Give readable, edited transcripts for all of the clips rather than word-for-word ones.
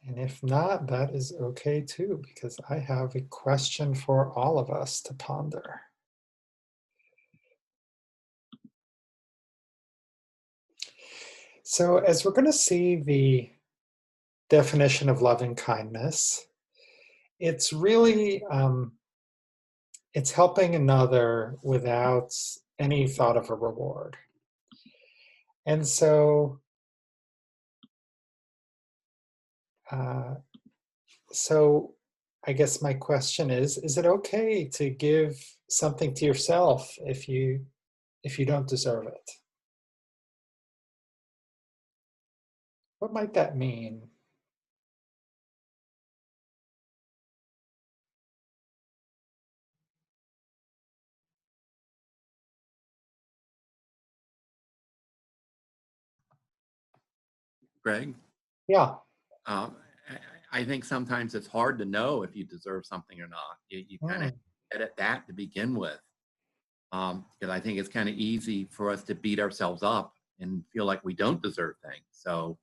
And if not, that is okay too, because I have a question for all of us to ponder. So, as we're going to see the definition of loving kindness, it's really it's helping another without any thought of a reward. And so, uh, so I guess my question is it okay to give something to yourself if you don't deserve it? What might that mean? Greg. Yeah. Um, I think sometimes it's hard to know if you deserve something or not. You kind of Mm, get at that to begin with, because I think it's kind of easy for us to beat ourselves up and feel like we don't deserve things. So,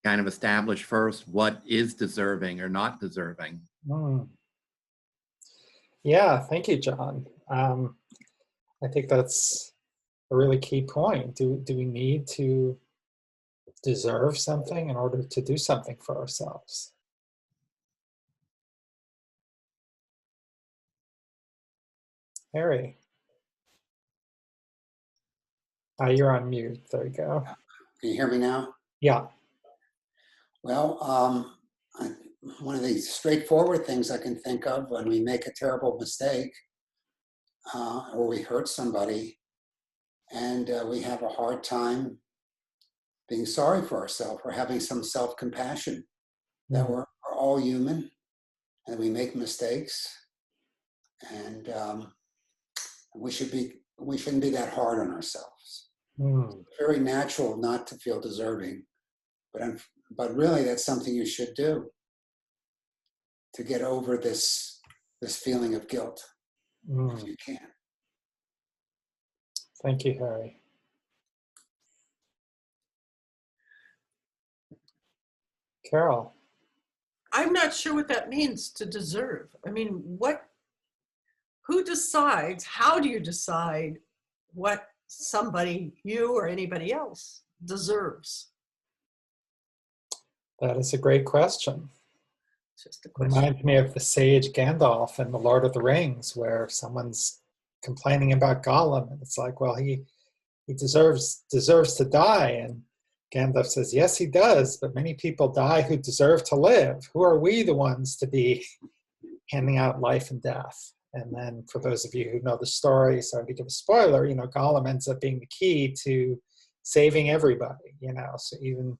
kind of establish first what is deserving or not deserving. mm. Yeah, thank you, John. I think that's a really key point. Do we need to deserve something in order to do something for ourselves? Harry, you're on mute. There you go. Can you hear me now? Yeah. Well, one of the straightforward things I can think of when we make a terrible mistake or we hurt somebody and we have a hard time being sorry for ourselves or having some self-compassion that Mm, we're all human and we make mistakes and we shouldn't be that hard on ourselves. mm, It's very natural not to feel deserving, but really that's something you should do to get over this feeling of guilt if mm. you can. Thank you, Harry. Carol. I'm not sure what that means to deserve. I mean, who decides, how do you decide what somebody, you or anybody else, deserves? That is a great question. It's just a question. Reminds me of the sage Gandalf in The Lord of the Rings, where someone's complaining about Gollum, and it's like, well, he deserves to die, and Gandalf says, yes, he does, but many people die who deserve to live. Who are we the ones to be handing out life and death? And then, for those of you who know the story, sorry to give a spoiler, Gollum ends up being the key to saving everybody. So even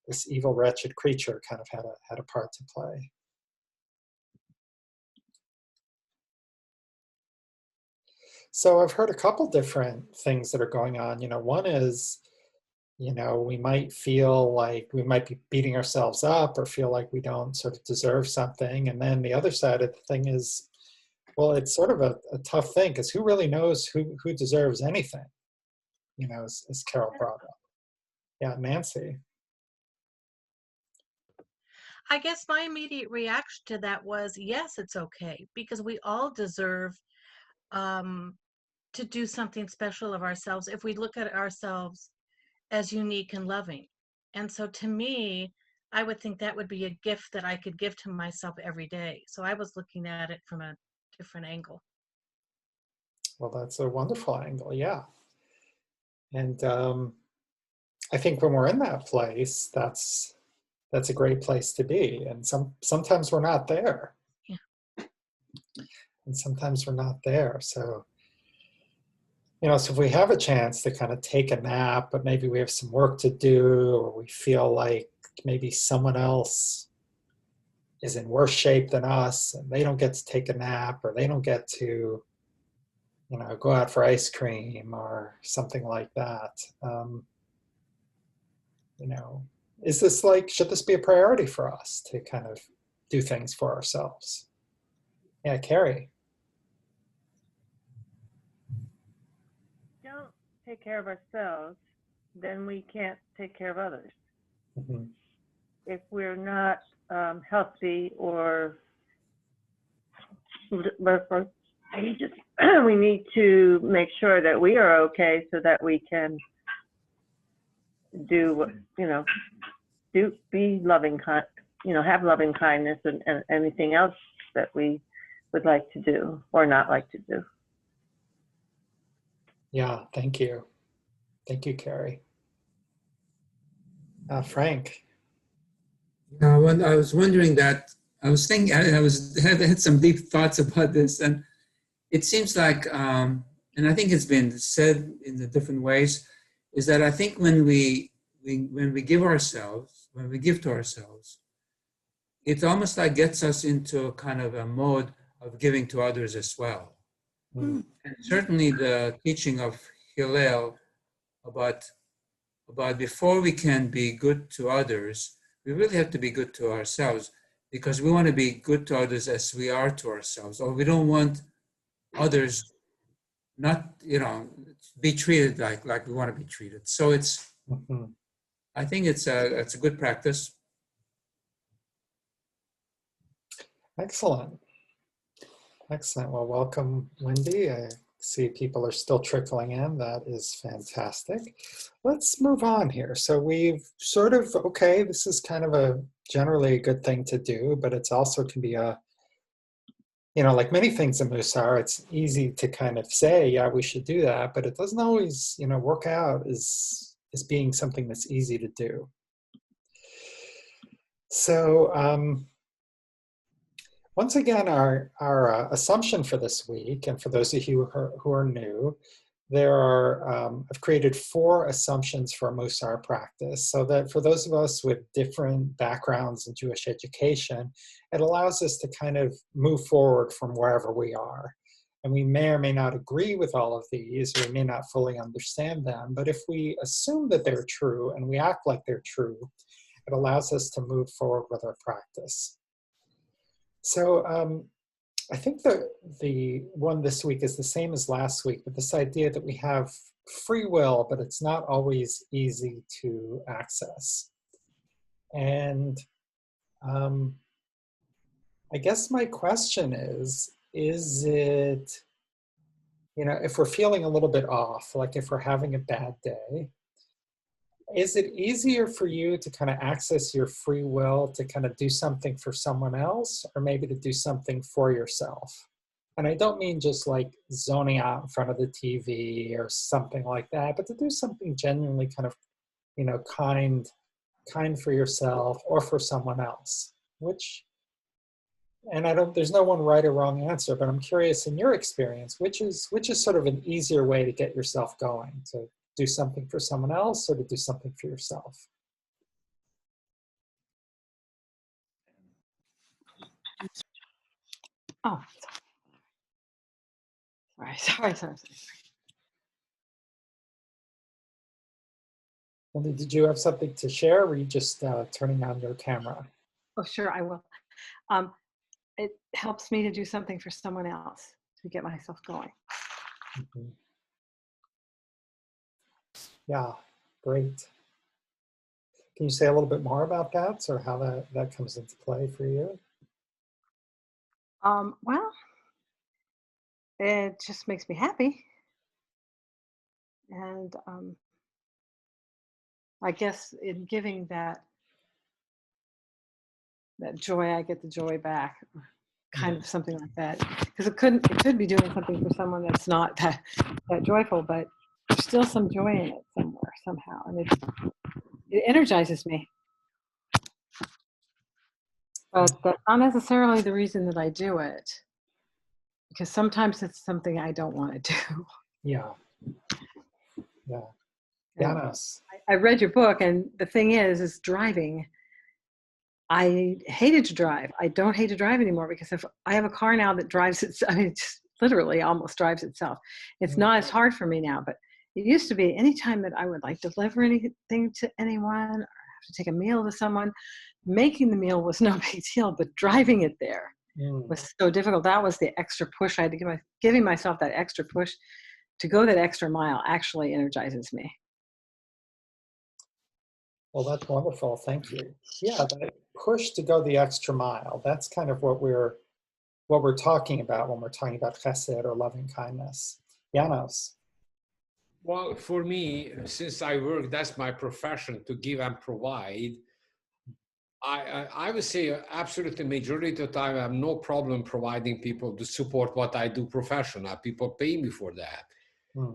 this evil, wretched creature kind of had a part to play. So I've heard a couple different things that are going on. One is, we might feel like we might be beating ourselves up or feel like we don't sort of deserve something. And then the other side of the thing is, well, it's sort of a tough thing because who really knows who deserves anything, as Carol brought up. Yeah, Nancy. I guess my immediate reaction to that was, yes, it's okay, because we all deserve um, to do something special of ourselves if we look at ourselves as unique and loving. And so to me, I would think that would be a gift that I could give to myself every day. So I was looking at it from a different angle. Well, that's a wonderful angle. Yeah. And I think when we're in that place, that's a great place to be. And sometimes we're not there. Yeah. And sometimes we're not there. So, so if we have a chance to kind of take a nap, but maybe we have some work to do, or we feel like maybe someone else is in worse shape than us and they don't get to take a nap, or they don't get to, go out for ice cream or something like that. You know, should this be a priority for us to kind of do things for ourselves? Yeah, Carrie. Don't take care of ourselves, then we can't take care of others. Mm-hmm. if we're not healthy or we need to make sure that we are okay so that we can do, be loving, have loving kindness and anything else that we would like to do or not like to do. Yeah, thank you. Thank you, Carrie. Frank. When I was wondering that, I was thinking, I had some deep thoughts about this, and it seems like, and I think it's been said in the different ways, is that I think when we give to ourselves, it almost like gets us into a kind of a mode of giving to others as well. And certainly the teaching of Hillel about before we can be good to others, we really have to be good to ourselves, because we want to be good to others as we are to ourselves, or we don't want others not, be treated like we want to be treated. So it's, I think it's a good practice. Excellent. Excellent. Well, welcome, Wendy. I see people are still trickling in. That is fantastic. Let's move on here. So we've sort of, okay, this is kind of generally a good thing to do, but it's also can be like many things in Mussar, it's easy to kind of say, yeah, we should do that, but it doesn't always, work out as being something that's easy to do. So, once again, our assumption for this week, and for those of you who are new, I've created 4 assumptions for Mussar practice, so that for those of us with different backgrounds in Jewish education, it allows us to kind of move forward from wherever we are. And we may or may not agree with all of these, or we may not fully understand them, but if we assume that they're true and we act like they're true, it allows us to move forward with our practice. So I think the one this week is the same as last week, but this idea that we have free will, but it's not always easy to access. And I guess my question is it, if we're feeling a little bit off, like if we're having a bad day, is it easier for you to kind of access your free will to kind of do something for someone else, or maybe to do something for yourself? And I don't mean just like zoning out in front of the TV or something like that, but to do something genuinely kind of, kind for yourself or for someone else, and there's no one right or wrong answer, but I'm curious, in your experience, which is sort of an easier way to get yourself going, to do something for someone else or to do something for yourself? Oh, sorry. Wendy, did you have something to share, or were you just turning on your camera? Oh, sure, I will. It helps me to do something for someone else to get myself going. Mm-hmm. Yeah, great. Can you say a little bit more about that, or how that comes into play for you? Well, it just makes me happy. And I guess in giving that joy, I get the joy back, kind of something like that. Because it could be doing something for someone that's not that joyful, but there's still some joy in it somewhere, somehow. And it energizes me. But that's not necessarily the reason that I do it, because sometimes it's something I don't want to do. Yeah. Yanis. I read your book, and the thing is driving. I hated to drive. I don't hate to drive anymore, because if I have a car now that drives itself, it just literally almost drives itself. It's not as hard for me now, but it used to be anytime that I would like deliver anything to anyone or have to take a meal to someone, making the meal was no big deal, but driving it there was so difficult. That was the extra push I had to give giving myself that extra push to go that extra mile actually energizes me. Well, that's wonderful. Thank you. Yeah, that push to go the extra mile. That's kind of what we're talking about when we're talking about chesed or loving kindness. Janos. Well, for me, since I work, that's my profession, to give and provide. I would say absolutely majority of the time I have no problem providing people to support what I do professionally. People pay me for that.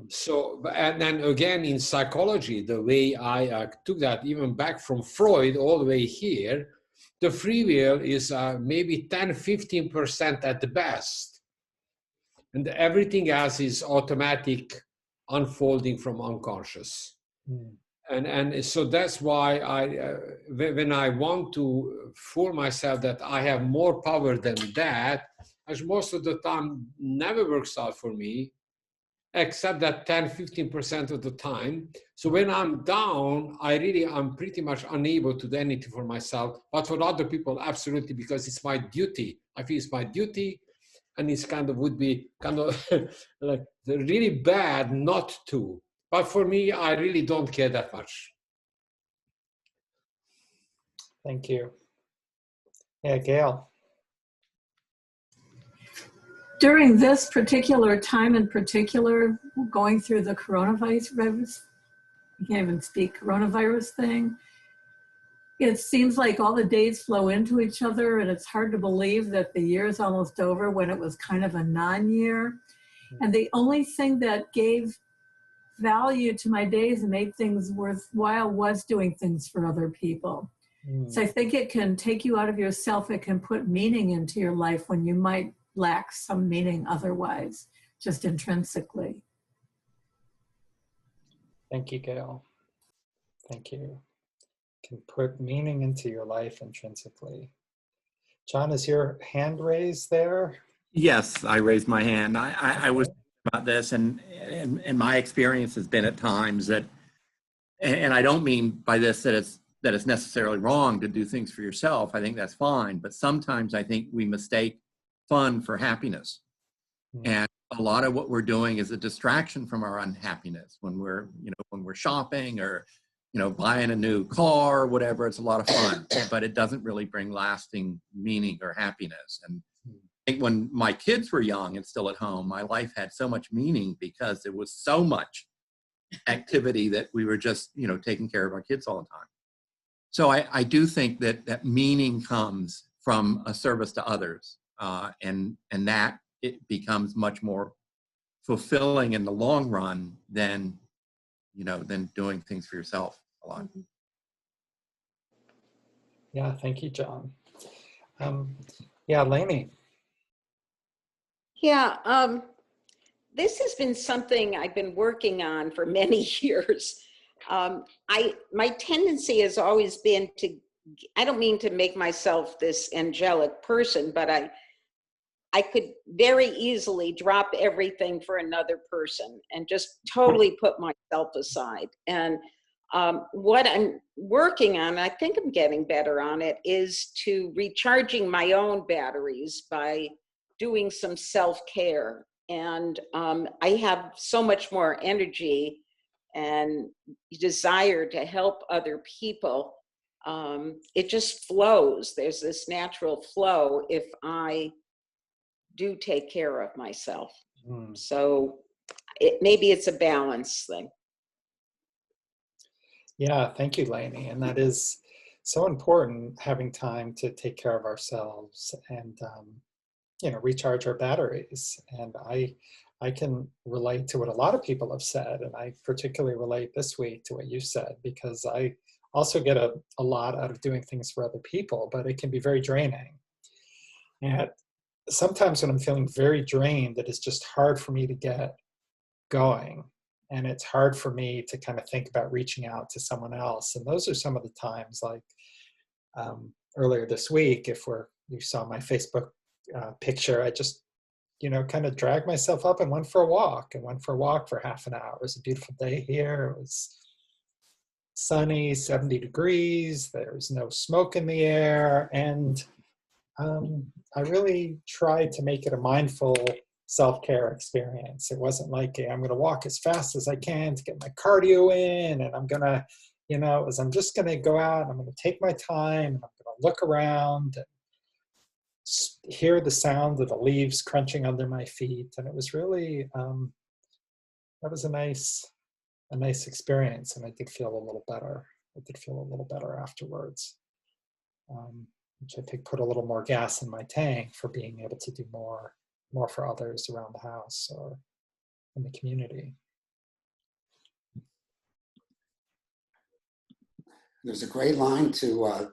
So, and then again, in psychology, the way I took that even back from Freud all the way here, the free will is maybe 10-15% at the best. And everything else is automatic unfolding from unconscious. And so that's why when I want to fool myself that I have more power than that, as most of the time never works out for me, except that 10-15% of the time. So when I'm down, I'm pretty much unable to do anything for myself, but for other people, absolutely, because it's my duty. I feel it's my duty, and it's would be like really bad not to. But for me, I really don't care that much. Thank you. Yeah, Gail. During this particular time in particular, going through the coronavirus, I can't even speak, coronavirus thing, it seems like all the days flow into each other, and it's hard to believe that the year is almost over when it was kind of a non-year. And the only thing that gave value to my days and made things worthwhile was doing things for other people. So I think it can take you out of yourself. It can put meaning into your life when you might lack some meaning otherwise, just intrinsically. Thank you, Gail. Thank you. Can put meaning into your life intrinsically. John, is your hand raised there? Yes, I raised my hand. I was about this, and my experience has been at times that, and I don't mean by this that it's necessarily wrong to do things for yourself. I think that's fine, but sometimes I think we mistake fun for happiness, and a lot of what we're doing is a distraction from our unhappiness. When we're shopping or buying a new car or whatever, it's a lot of fun, but it doesn't really bring lasting meaning or happiness. And I think when my kids were young and still at home, my life had so much meaning because there was so much activity that we were just, taking care of our kids all the time. So I do think that meaning comes from a service to others, and that it becomes much more fulfilling in the long run than doing things for yourself a lot. Yeah, thank you, John. Yeah, Lainey. Yeah, this has been something I've been working on for many years. My tendency has always been I don't mean to make myself this angelic person, but I could very easily drop everything for another person and just totally put myself aside. And what I'm working on, I think I'm getting better on it, is to recharging my own batteries by doing some self-care. And I have so much more energy and desire to help other people. It just flows. There's this natural flow if I do take care of myself. So maybe it's a balance thing. Yeah, thank you, Lainey. And that is so important, having time to take care of ourselves and recharge our batteries. And I can relate to what a lot of people have said, and I particularly relate this week to what you said, because I also get a lot out of doing things for other people, but it can be very draining. And sometimes when I'm feeling very drained, it is just hard for me to get going. And it's hard for me to kind of think about reaching out to someone else. And those are some of the times, like earlier this week, you saw my Facebook picture, I just, kind of dragged myself up and went for a walk for half an hour. It was a beautiful day here. It was sunny, 70 degrees. There was no smoke in the air. And I really tried to make it a mindful self-care experience. It wasn't like, hey, I'm going to walk as fast as I can to get my cardio in, and I'm going to, You know, is I'm just going to go out, I'm going to take my time, and I'm going to look around and hear the sound of the leaves crunching under my feet. And it was really, that was a nice experience. And I did feel a little better. I did feel a little better afterwards, which I think put a little more gas in my tank for being able to do more for others around the house or in the community. There's a great line to what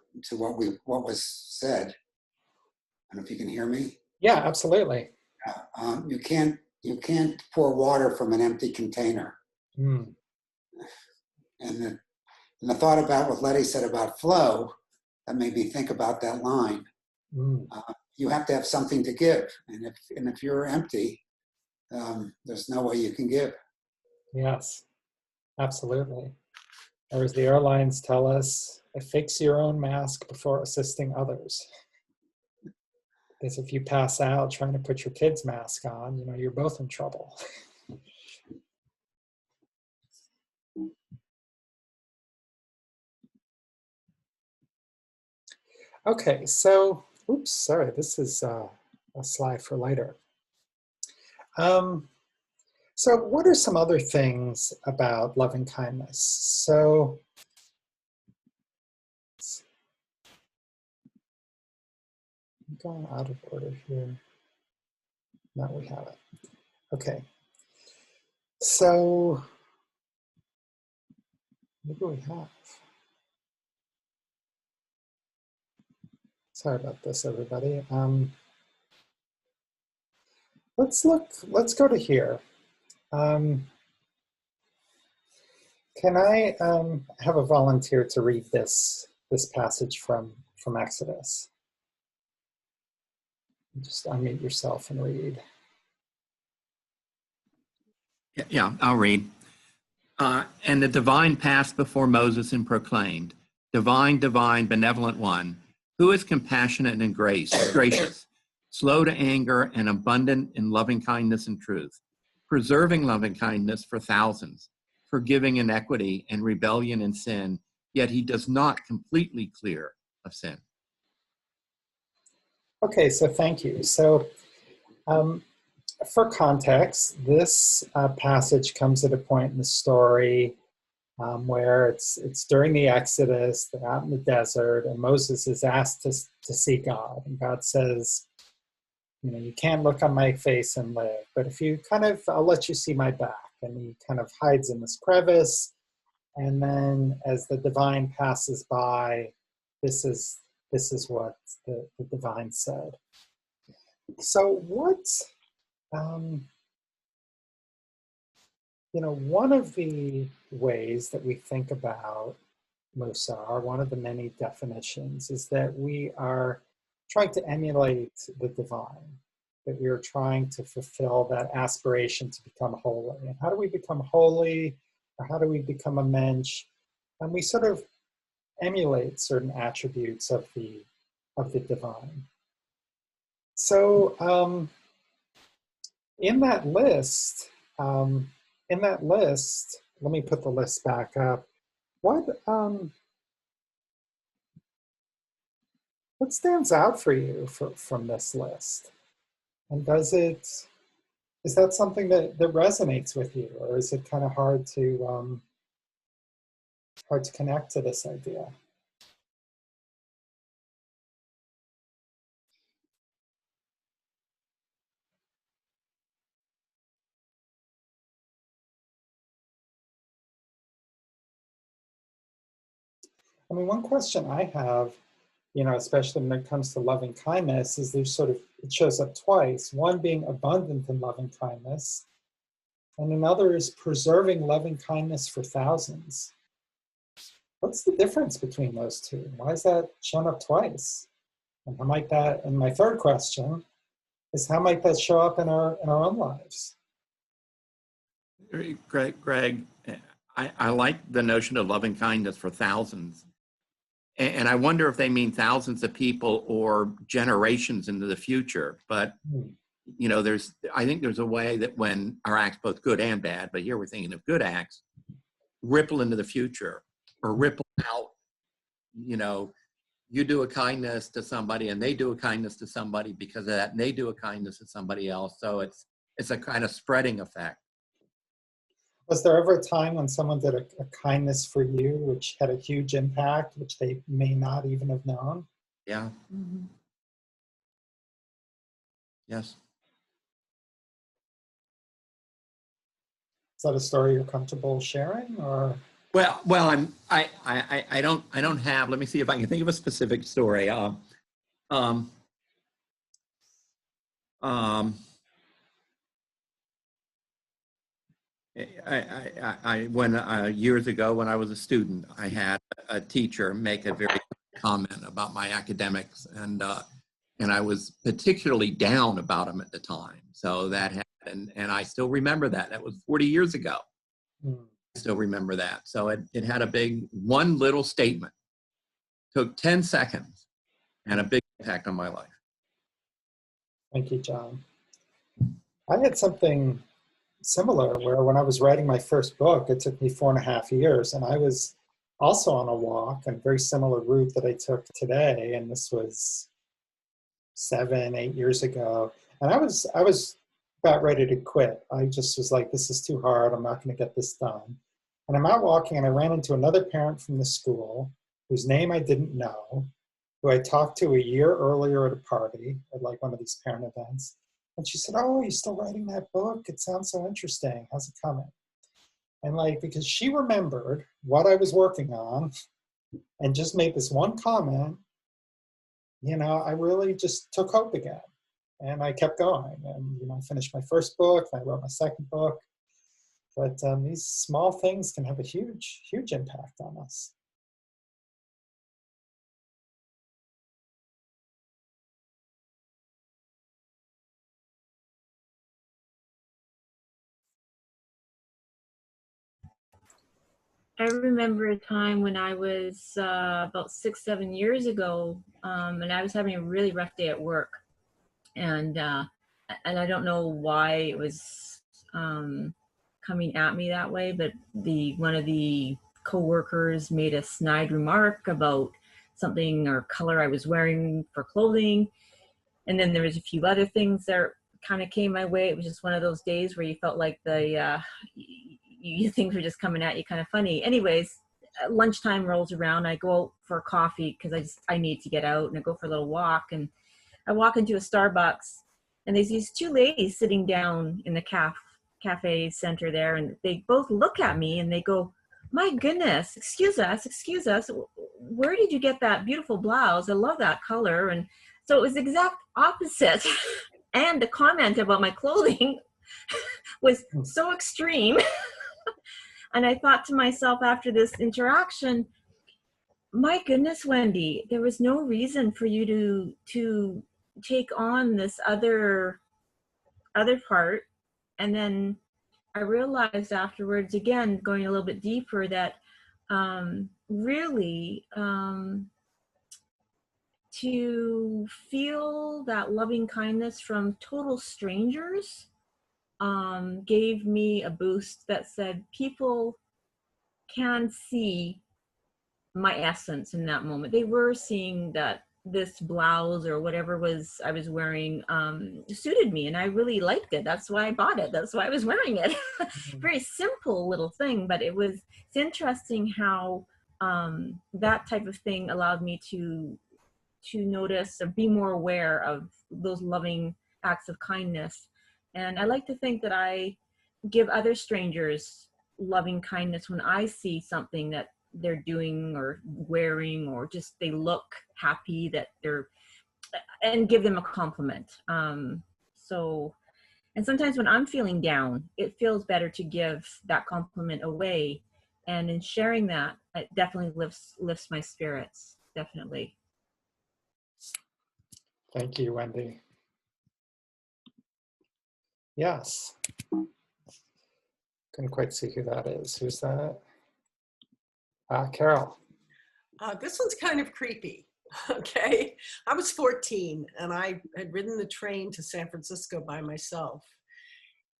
was said. I don't know if you can hear me. Yeah, absolutely. You can't pour water from an empty container. Mm. And the thought about what Letty said about flow, that made me think about that line. Mm. You have to have something to give, and if you're empty, there's no way you can give. Yes, absolutely. Or as the airlines tell us, affix your own mask before assisting others. Because if you pass out trying to put your kid's mask on, you know, you're both in trouble. Okay, so, oops, sorry, this is a slide for later. So what are some other things about loving kindness? So, I'm going out of order here. Now we have it. Okay. So, what do we have? Sorry about this, everybody. Let's go to here. Can I have a volunteer to read this passage from Exodus? Just unmute yourself and read. Yeah, I'll read. And the divine passed before Moses and proclaimed, Divine, divine, benevolent one, who is compassionate and gracious, slow to anger and abundant in loving kindness and truth, preserving loving kindness for thousands, forgiving iniquity and rebellion and sin, yet he does not completely clear of sin. Okay, so thank you. So for context, this passage comes at a point in the story where it's during the Exodus, they're out in the desert, and Moses is asked to see God. And God says, you know, you can't look on my face and live, but if you I'll let you see my back. And he kind of hides in this crevice. And then as the divine passes by, this is what the divine said. So what, you know, one of the ways that we think about Mussar, one of the many definitions, is that we are trying to emulate the divine, that we are trying to fulfill that aspiration to become holy. And how do we become holy, or how do we become a mensch? And we sort of emulate certain attributes of the divine. So in that list, let me put the list back up. What stands out for you from this list? And is that something that resonates with you, or is it kind of hard to connect to this idea? I mean, one question I have, you know, especially when it comes to loving kindness, is it shows up twice. One being abundant in loving kindness, and another is preserving loving kindness for thousands. What's the difference between those two? Why is that shown up twice? And how might that, and my third question is, how might that show up in our own lives? Greg, I like the notion of loving kindness for thousands. And I wonder if they mean thousands of people or generations into the future. But, you know, I think there's a way that when our acts, both good and bad, but here we're thinking of good acts, ripple into the future. or ripple out. You know, you do a kindness to somebody and they do a kindness to somebody because of that, and they do a kindness to somebody else. So it's a kind of spreading effect. Was there ever a time when someone did a kindness for you, which had a huge impact, which they may not even have known? Yeah. Mm-hmm. Yes. Is that a story you're comfortable sharing, or? Well, I don't have. Let me see if I can think of a specific story. When years ago when I was a student, I had a teacher make a very comment about my academics, and I was particularly down about them at the time. So that happened, and I still remember that. That was 40 years ago. I still remember that. So it had a big, one little statement, took 10 seconds, and a big impact on my life. Thank you, John. I had something similar where when I was writing my first book, it took me 4.5 years, and I was also on a walk, and very similar route that I took today, and this was 7-8 years ago, and I was about ready to quit. I just was like, this is too hard, I'm not going to get this done. And I'm out walking, and I ran into another parent from the school whose name I didn't know, who I talked to a year earlier at a party, at like one of these parent events. And she said, oh, you're still writing that book? It sounds so interesting. How's it coming? And like, because she remembered what I was working on and just made this one comment, you know, I really just took hope again. And I kept going. And, you know, I finished my first book, and I wrote my second book. But these small things can have a huge, huge impact on us. I remember a time when I was about 6-7 years ago, and I was having a really rough day at work, and I don't know why it was coming at me that way, but one of the coworkers made a snide remark about something or color I was wearing for clothing, and then there was a few other things that kind of came my way. It was just one of those days where you felt like things were just coming at you kind of funny. Anyways, lunchtime rolls around. I go out for coffee because I need to get out, and I go for a little walk, and I walk into a Starbucks, and there's these two ladies sitting down in the cafe center there, and they both look at me and they go, my goodness, excuse us, where did you get that beautiful blouse? I love that color. And so it was the exact opposite. And the comment about my clothing was so extreme. And I thought to myself after this interaction, my goodness, Wendy, there was no reason for you to take on this other part. And then I realized afterwards, again, going a little bit deeper, that really to feel that loving kindness from total strangers gave me a boost that said people can see my essence in that moment. They were seeing that this blouse or whatever I was wearing suited me, and I really liked it. That's why I bought it. That's why I was wearing it. Very simple little thing, but it's interesting how that type of thing allowed me to notice or be more aware of those loving acts of kindness. And I like to think that I give other strangers loving kindness when I see something that they're doing or wearing, or just they look happy, that and give them a compliment. And sometimes when I'm feeling down, it feels better to give that compliment away. And in sharing that, it definitely lifts my spirits, definitely. Thank you, Wendy. Yes. Couldn't quite see who that is. Who's that? Carol. This one's kind of creepy. Okay. I was 14 and I had ridden the train to San Francisco by myself.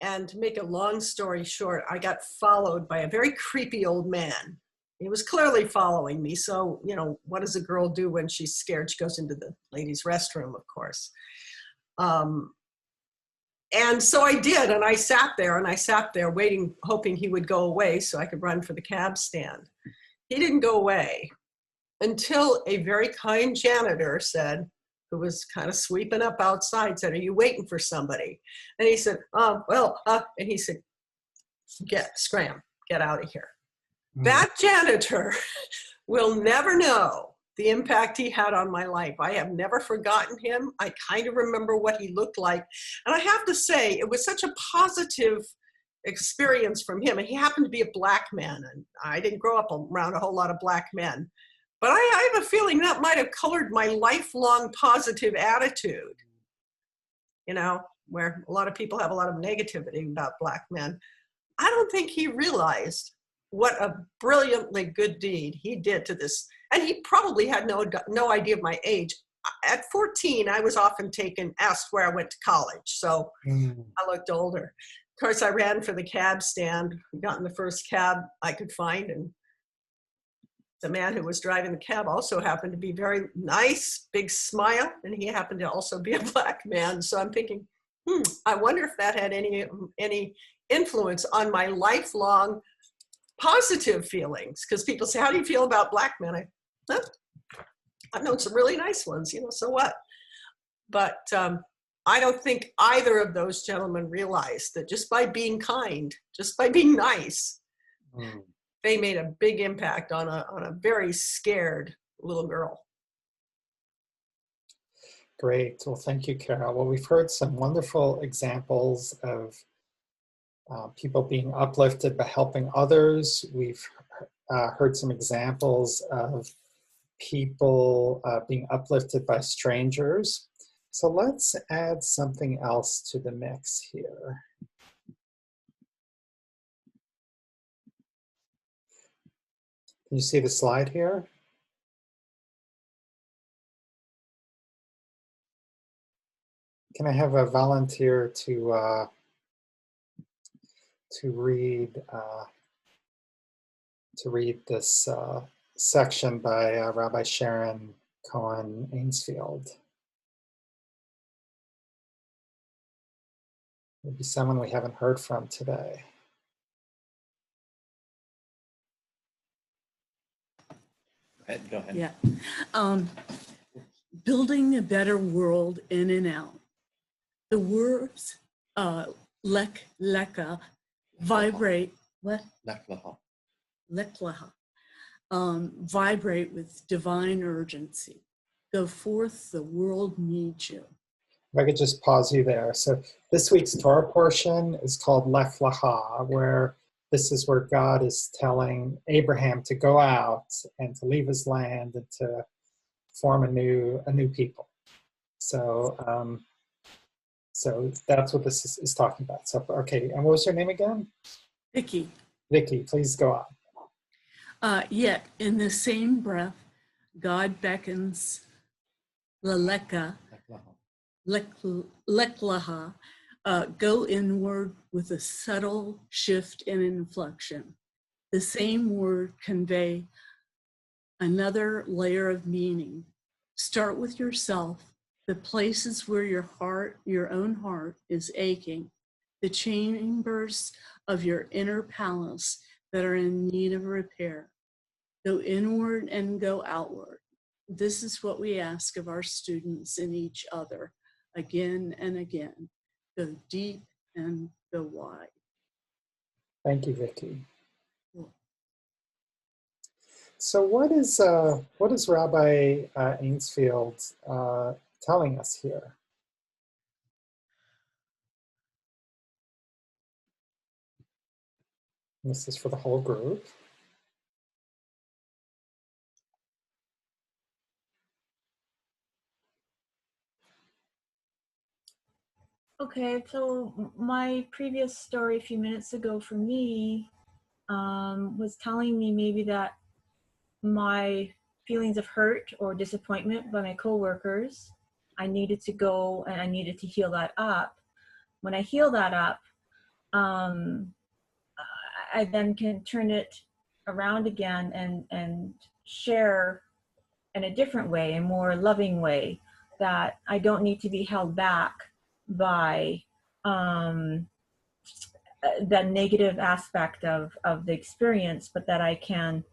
And to make a long story short, I got followed by a very creepy old man. He was clearly following me. So, you know, what does a girl do when she's scared? She goes into the ladies' restroom, of course. And so I did, and I sat there waiting, hoping he would go away so I could run for the cab stand. He didn't go away until a very kind janitor said, who was kind of sweeping up outside, said, "Are you waiting for somebody?" And he said, and he said, scram, get out of here. That janitor will never know the impact he had on my life. I have never forgotten him. I kind of remember what he looked like. And I have to say, it was such a positive experience from him. And he happened to be a black man. And I didn't grow up around a whole lot of black men. But I have a feeling that might have colored my lifelong positive attitude. You know, where a lot of people have a lot of negativity about black men. I don't think he realized what a brilliantly good deed he did to this. And he probably had no idea of my age. At 14, I was often asked where I went to college. So I looked older. Of course, I ran for the cab stand, got in the first cab I could find. And the man who was driving the cab also happened to be very nice, big smile. And he happened to also be a black man. So I'm thinking, I wonder if that had any influence on my lifelong positive feelings. Because people say, how do you feel about black men? I've known some really nice ones, you know, so what? But I don't think either of those gentlemen realized that just by being kind, just by being nice, they made a big impact on a very scared little girl. Great. Well, thank you, Carol. Well, we've heard some wonderful examples of people being uplifted by helping others. We've heard some examples of people being uplifted by strangers. So let's add something else to the mix here. Can you see the slide here? Can I have a volunteer to read this section by Rabbi Sharon Cohen Ainsfield? Maybe someone we haven't heard from today. Go ahead. Yeah. Building a better world in and out. The words lek, leka, vibrate, what? Leklaha. Vibrate with divine urgency. Go forth, the world needs you. If I could just pause you there. So this week's Torah portion is called Lech Lecha, where this is where God is telling Abraham to go out and to leave his land and to form a new people. So so that's what this is talking about. So okay, and what was your name again? Vicky. Vicky, please go on. Yet in the same breath, God beckons Leleka, Leklaha, go inward with a subtle shift and inflection. The same word convey another layer of meaning. Start with yourself, the places where your own heart is aching, the chambers of your inner palace that are in need of repair. Go inward and go outward. This is what we ask of our students and each other again and again. Go deep and go wide. Thank you, Vicky. Cool. So what is Rabbi Ainsfield telling us here? This is for the whole group. Okay, so my previous story a few minutes ago for me was telling me maybe that my feelings of hurt or disappointment by my coworkers, I needed to go and I needed to heal that up. When I heal that up, I then can turn it around again and share in a different way, a more loving way, that I don't need to be held back by the negative aspect of the experience, but that I can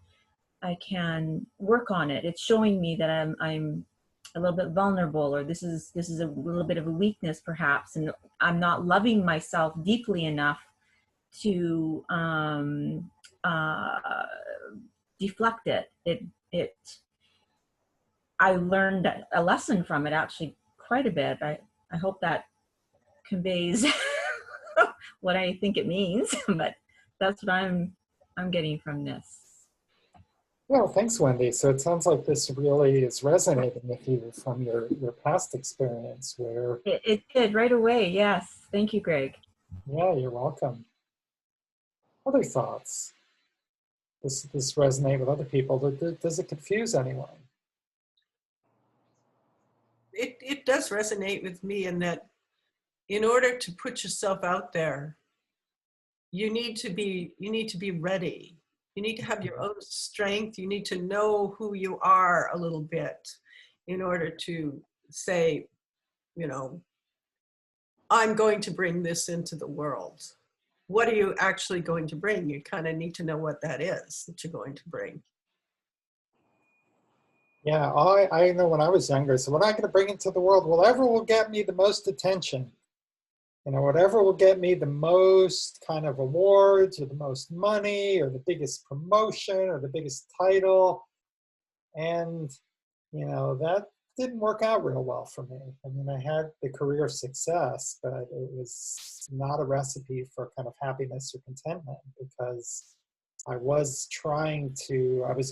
work on it. It's showing me that I'm a little bit vulnerable, or this is a little bit of a weakness perhaps, and I'm not loving myself deeply enough to deflect it. I learned a lesson from it actually quite a bit. I hope that conveys what I think it means, but that's what I'm getting from this. Well, thanks, Wendy. So it sounds like this really is resonating with you from your past experience where... It did right away, yes. Thank you, Greg. Yeah, you're welcome. Other thoughts? Does this resonate with other people? Does it confuse anyone? It does resonate with me in that in order to put yourself out there, you need to be ready. You need to have your own strength. You need to know who you are a little bit in order to say, you know, I'm going to bring this into the world. What are you actually going to bring? You kind of need to know what that is that you're going to bring. Yeah, I know when I was younger, so what I'm going to bring into the world, whatever will get me the most attention, you know, whatever will get me the most kind of awards or the most money or the biggest promotion or the biggest title. And, you know, that didn't work out real well for me. I mean, I had the career success, but it was not a recipe for kind of happiness or contentment because I was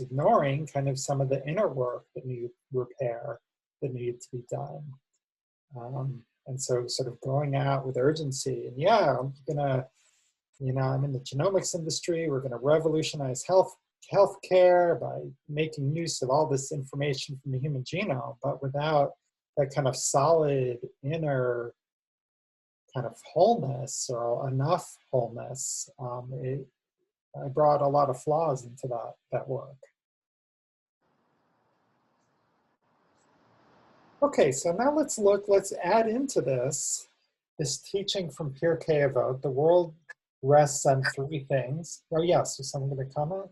ignoring kind of some of the inner work that needed repair, that needed to be done. And so sort of going out with urgency and yeah, I'm gonna, you know, I'm in the genomics industry, we're gonna revolutionize healthcare by making use of all this information from the human genome, but without that kind of solid inner kind of wholeness or enough wholeness, I brought a lot of flaws into that work. Okay, so now let's add into this teaching from Pierre Keivot, the world rests on three things. Oh yes, is someone going to comment?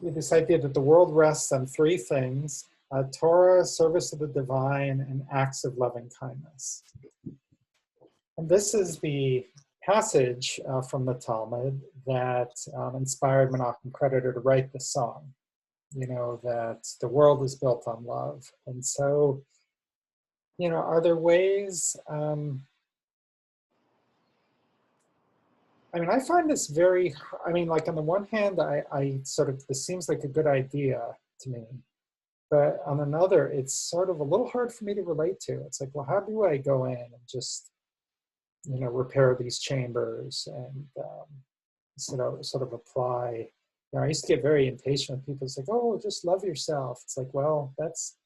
This idea that the world rests on three things: Torah, service of the divine, and acts of loving kindness. And this is the passage from the Talmud that inspired Menachem Creditor to write the song. You know, that the world is built on love. And so, you know, are there ways, I mean, I find this very, I mean, like on the one hand, I sort of, this seems like a good idea to me. But on another, it's sort of a little hard for me to relate to. It's like, well, how do I go in and just, you know, repair these chambers and sort of apply. You know, I used to get very impatient when people say, "Oh, just love yourself." It's like, well, that's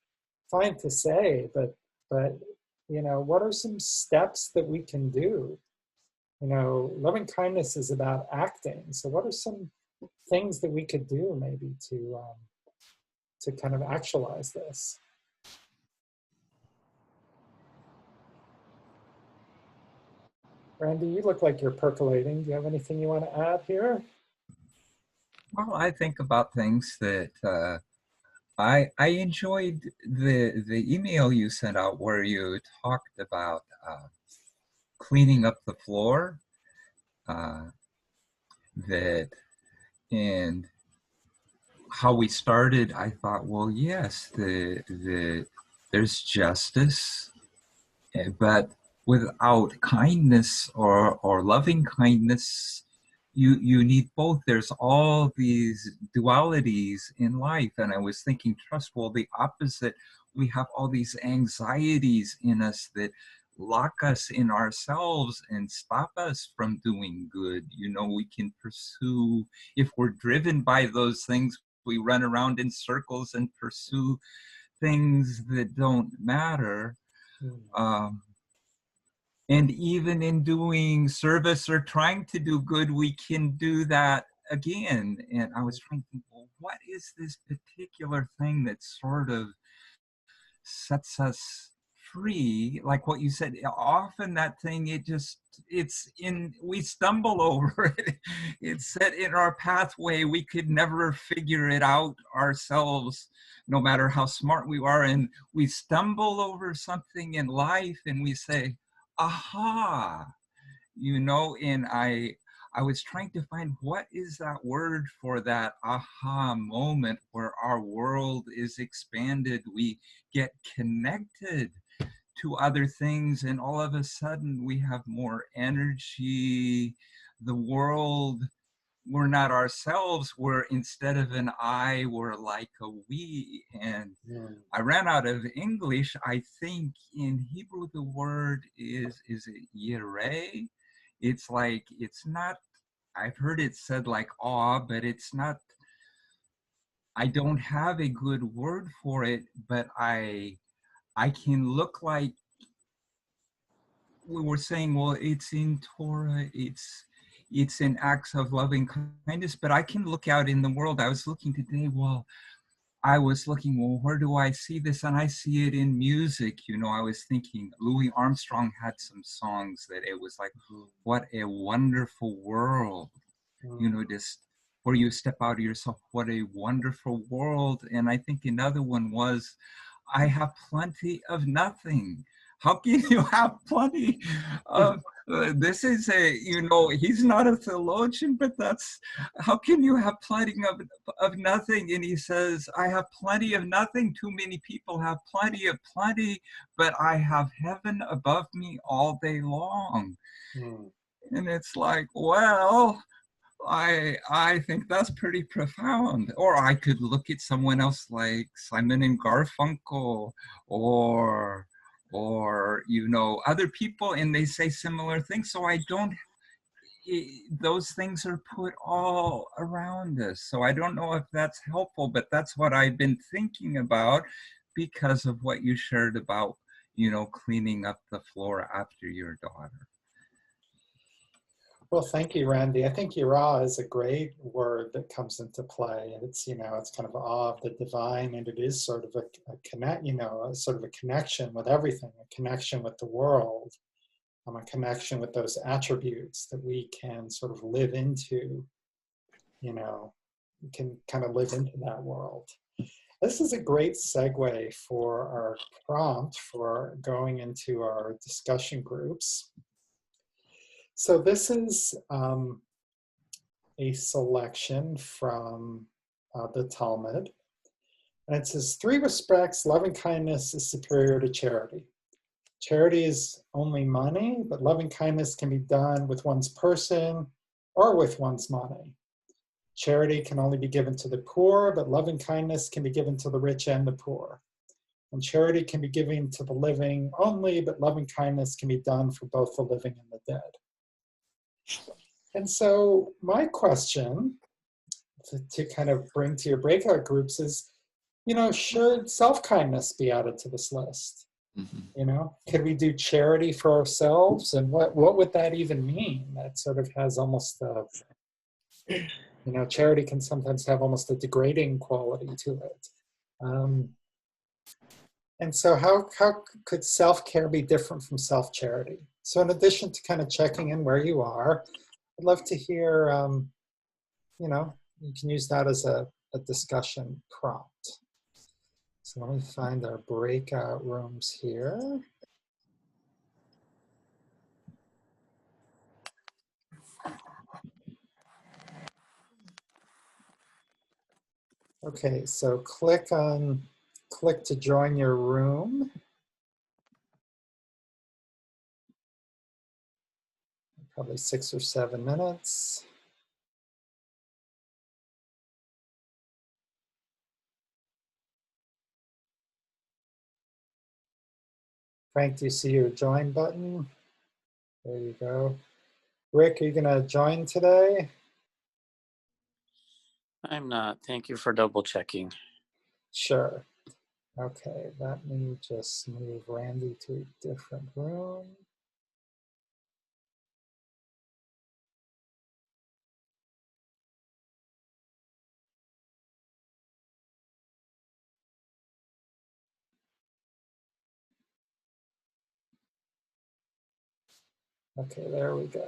fine to say, but you know, what are some steps that we can do? You know, loving kindness is about acting. So, what are some things that we could do maybe to kind of actualize this? Randy, you look like you're percolating. Do you have anything you want to add here? Well, I think about things that I enjoyed the email you sent out where you talked about cleaning up the floor. That and how we started. I thought, well, yes, there's justice, but without kindness or loving kindness, you need both. There's all these dualities in life. And I was thinking trust, well, the opposite. We have all these anxieties in us that lock us in ourselves and stop us from doing good. You know, we can pursue, if we're driven by those things, we run around in circles and pursue things that don't matter. And even in doing service or trying to do good, we can do that again. And I was trying to think, well, what is this particular thing that sort of sets us free? Like what you said, often that thing, we stumble over it. It's set in our pathway. We could never figure it out ourselves, no matter how smart we are. And we stumble over something in life and we say, aha, and I was trying to find what is that word for that aha moment where our world is expanded, we get connected to other things, and all of a sudden we have more energy. The world, we're not ourselves, we're, instead of an I, we're like a we. And I ran out of English. I think in Hebrew the word is it yireh? It's like, it's not, I've heard it said like awe, but it's not, I don't have a good word for it, but I can look like, we were saying, well, it's in Torah, it's in acts of loving kindness, but I can look out in the world. I was looking today, I was looking, well, where do I see this? And I see it in music. I was thinking Louis Armstrong had some songs that it was like, what a wonderful world, just where you step out of yourself, what a wonderful world. And I think another one was, I have plenty of nothing. How can you have plenty of, this is he's not a theologian, but how can you have plenty of nothing? And he says, I have plenty of nothing. Too many people have plenty of plenty, but I have heaven above me all day long. And it's like, well, I think that's pretty profound. Or I could look at someone else like Simon and Garfunkel, or other people, and they say similar things. So those things are put all around us. So I don't know if that's helpful, but that's what I've been thinking about because of what you shared about, cleaning up the floor after your daughter. Well, thank you, Randy. I think Yirah is a great word that comes into play. And it's, it's kind of awe of the divine, and it is sort of a sort of a connection with everything, a connection with the world, a connection with those attributes that we can sort of live into, we can kind of live into that world. This is a great segue for our prompt for going into our discussion groups. So this is a selection from the Talmud. And it says, 3 respects, loving kindness is superior to charity. Charity is only money, but loving kindness can be done with one's person or with one's money. Charity can only be given to the poor, but loving kindness can be given to the rich and the poor. And charity can be given to the living only, but loving kindness can be done for both the living and the dead. And so my question to kind of bring to your breakout groups is, should self-kindness be added to this list? Could we do charity for ourselves? And what would that even mean? That sort of has almost charity can sometimes have almost a degrading quality to it. And so how could self-care be different from self-charity? So in addition to kind of checking in where you are, I'd love to hear, you can use that as a discussion prompt. So let me find our breakout rooms here. Okay, so click to join your room. Probably 6 or 7 minutes. Frank, do you see your join button? There you go. Rick, are you gonna join today? I'm not. Thank you for double checking. Sure. Okay, let me just move Randy to a different room. Okay, there we go.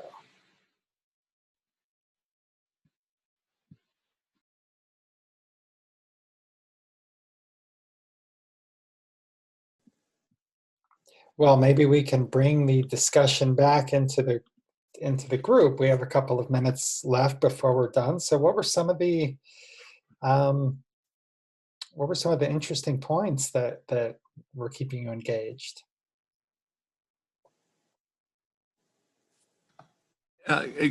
Well, maybe we can bring the discussion back into the group. We have a couple of minutes left before we're done. So what were some of the interesting points that were keeping you engaged?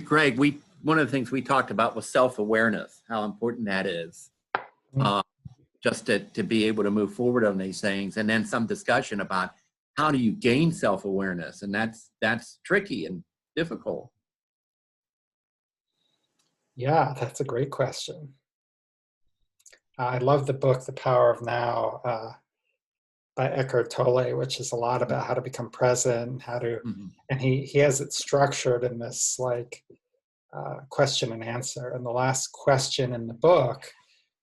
Greg, one of the things we talked about was self-awareness, how important that is, just to be able to move forward on these things, and then some discussion about how do you gain self-awareness, and that's tricky and difficult. Yeah, that's a great question. I love the book, The Power of Now, by Eckhart Tolle, which is a lot about how to become present, how to, and he has it structured in this like question and answer. And the last question in the book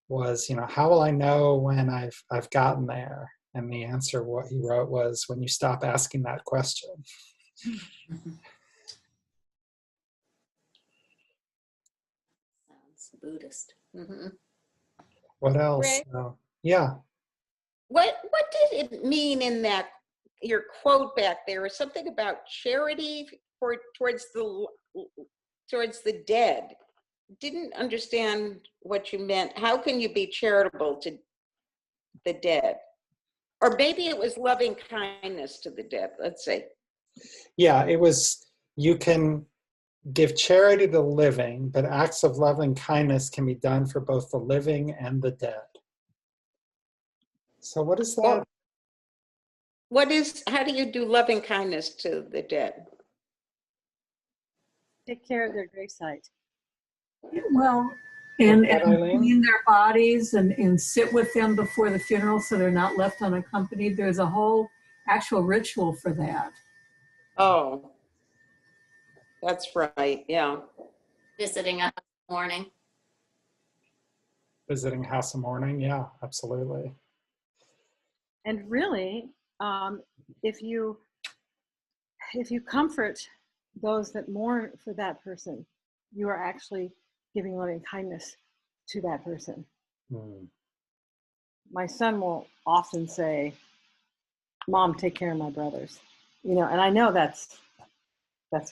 was, how will I know when I've gotten there? And the answer, what he wrote, was when you stop asking that question. Sounds Buddhist. Mm-hmm. What else? Yeah. What did it mean in that your quote back there? Was something about charity towards the dead? Didn't understand what you meant. How can you be charitable to the dead? Or maybe it was loving kindness to the dead. Let's say. Yeah, it was. You can give charity to the living, but acts of loving kindness can be done for both the living and the dead. So what is that? How do you do loving kindness to the dead? Take care of their gravesite. Well, and Eileen? clean their bodies and sit with them before the funeral so they're not left unaccompanied. There's a whole actual ritual for that. Oh, that's right. Yeah. Visiting a mourning. Visiting house of mourning, yeah, absolutely. And really, if you comfort those that mourn for that person, you are actually giving loving kindness to that person. My son will often say, "Mom, take care of my brothers," and I know that's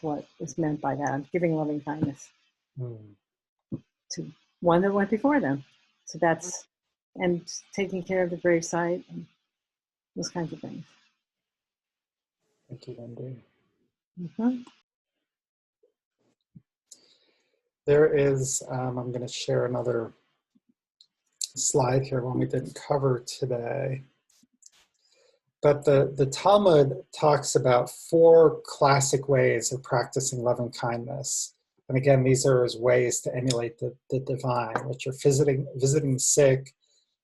what is meant by that. I'm giving loving kindness to one that went before them. So that's, and taking care of the gravesite and those kinds of things. Thank you, Wendy. Mm-hmm. There is, I'm going to share another slide here, one we didn't cover today. But the Talmud talks about 4 classic ways of practicing loving kindness. And again, these are as ways to emulate the divine, which are visiting the sick,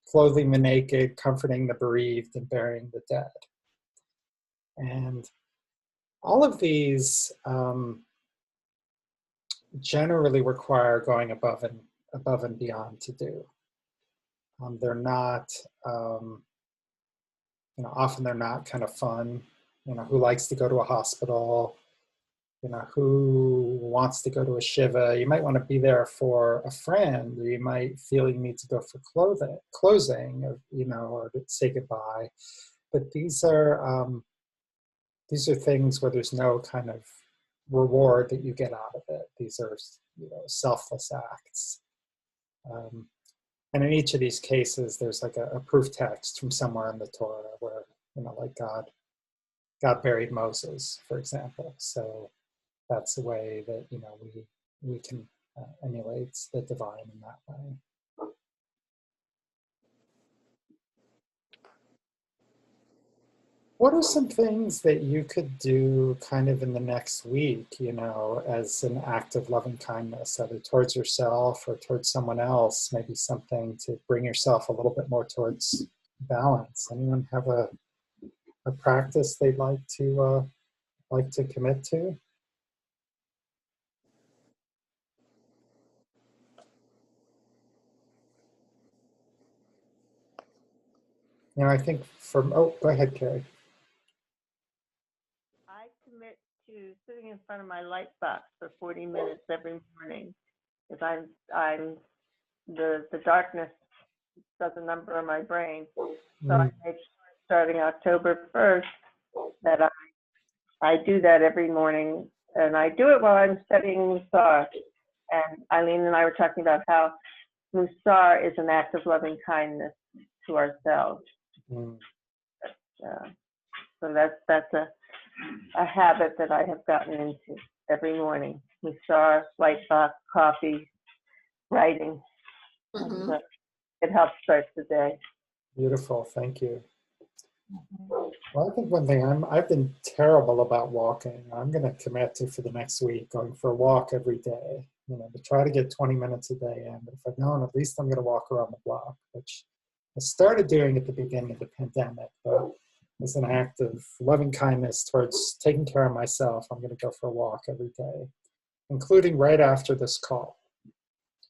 clothing the naked, comforting the bereaved, and burying the dead. And all of these generally require going above and beyond to do. They're not, often they're not kind of fun. Who likes to go to a hospital? Who wants to go to a shiva? You might want to be there for a friend, or you might feel you need to go for closing, or to say goodbye. But these are things where there's no kind of reward that you get out of it. These are, selfless acts. And in each of these cases, there's like a proof text from somewhere in the Torah where, like God buried Moses, for example. So that's a way that, we can emulate the divine in that way. What are some things that you could do kind of in the next week, as an act of loving kindness, either towards yourself or towards someone else, maybe something to bring yourself a little bit more towards balance? Anyone have a practice they'd like to commit to? I think go ahead, Carrie. I commit to sitting in front of my light box for 40 minutes every morning, because the darkness does a number on my brain. So I made sure starting October 1st that I do that every morning, and I do it while I'm studying Mussar. And Eileen and I were talking about how Mussar is an act of loving kindness to ourselves. So that's a habit that I have gotten into every morning. Mussar, light box, coffee, writing. And, it helps start the day. Beautiful, thank you. Well, I think one thing I've been terrible about walking. I'm going to commit to for the next week going for a walk every day. You know, to try to get 20 minutes a day in. But if I don't, at least I'm going to walk around the block, which I started doing at the beginning of the pandemic. But as an act of loving kindness towards taking care of myself, I'm going to go for a walk every day, including right after this call.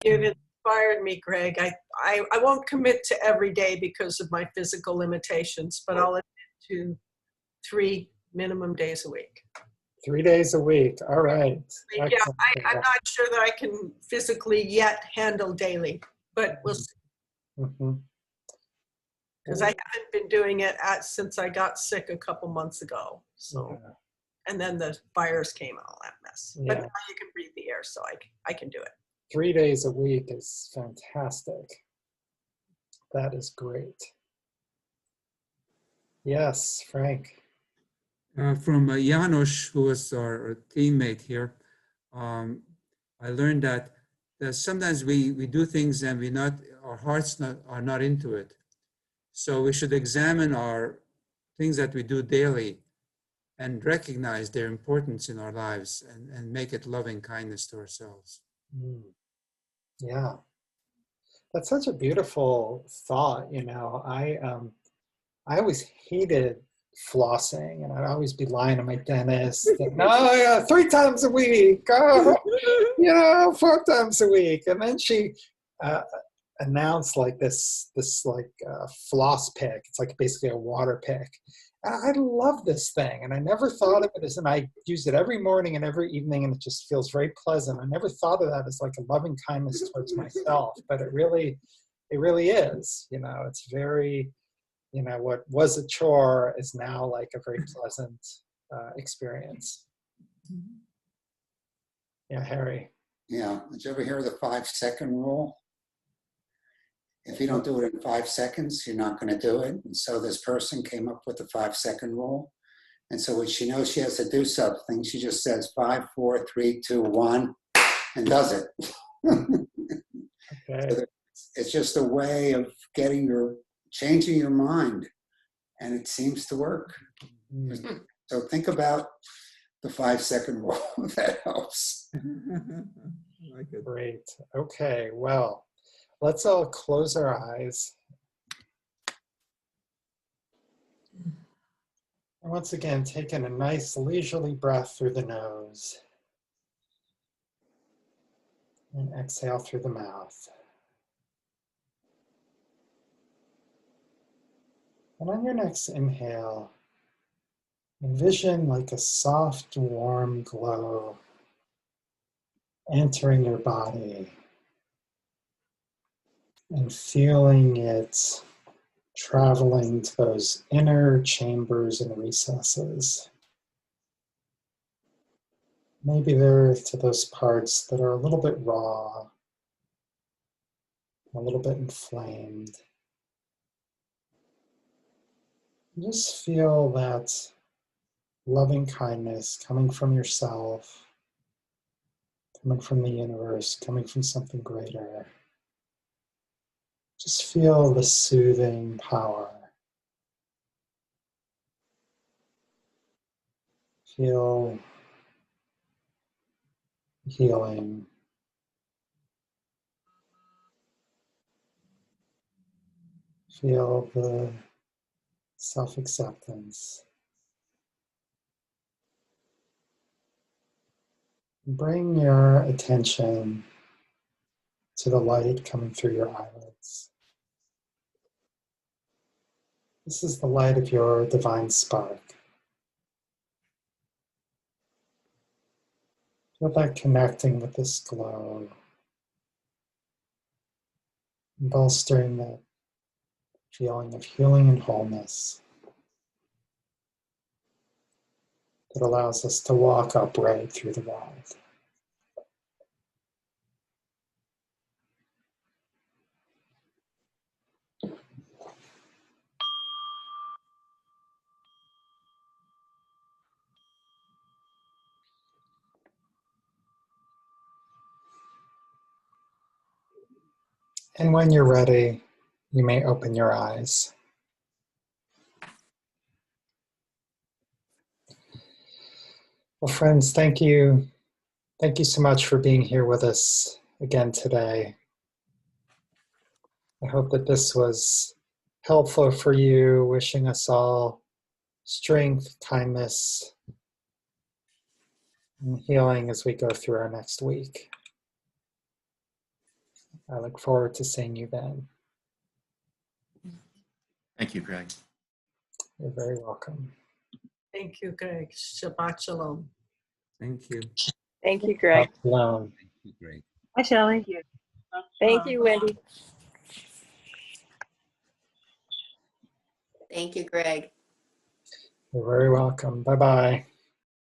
You've inspired me, Greg. I won't commit to every day because of my physical limitations, but I'll admit to 3 minimum days a week. 3 days a week. All right. Yeah, I'm not sure that I can physically yet handle daily, but we'll see. Because I haven't been doing it since I got sick a couple months ago. So, and then the virus came and all that mess. But now you can breathe the air, so I can do it. 3 days a week is fantastic. That is great. Yes, Frank. From Janos, who was our teammate here, I learned that sometimes we do things and our hearts are not into it. So we should examine our things that we do daily and recognize their importance in our lives and make it loving kindness to ourselves. Yeah, that's such a beautiful thought. You know, I always hated flossing, and I'd always be lying to my dentist. And, oh yeah, 3 times a week. Oh, 4 times a week. And then she announced like this floss pick. It's like basically a water pick. And I love this thing, and I never thought of it as, and I use it every morning and every evening, and it just feels very pleasant. I never thought of that as like a loving kindness towards myself, but it really is. You know, it's very, you know, what was a chore is now like a very pleasant experience. Yeah, Harry. Yeah, did you ever hear of the 5-second rule? If you don't do it in 5 seconds, you're not going to do it. And so this person came up with the 5-second rule. And so when she knows she has to do something, she just says 5, 4, 3, 2, 1, and does it. Okay. So it's just a way of changing your mind, and it seems to work. So think about the 5-second rule. That helps. Great. Okay, well, let's all close our eyes. And once again, taking a nice leisurely breath through the nose. And exhale through the mouth. And on your next inhale, envision like a soft, warm glow entering your body and feeling it traveling to those inner chambers and recesses. Maybe they're to those parts that are a little bit raw, a little bit inflamed. Just feel that loving kindness coming from yourself, coming from the universe, coming from something greater. Just feel the soothing power. Feel healing. Feel the self-acceptance. Bring your attention to the light coming through your eyelids. This is the light of your divine spark. Feel that connecting with this glow, bolstering that feeling of healing and wholeness that allows us to walk upright through the world. And when you're ready, you may open your eyes. Well, friends, thank you. Thank you so much for being here with us again today. I hope that this was helpful for you, wishing us all strength, kindness, and healing as we go through our next week. I look forward to seeing you then. Thank you, Greg. You're very welcome. Thank you, Greg. Shabbat shalom. Thank you. Thank you, Greg. Shalom. Thank you, Greg. Hi, Shelley. Thank you, Wendy. Thank you, Greg. You're very welcome. Bye-bye.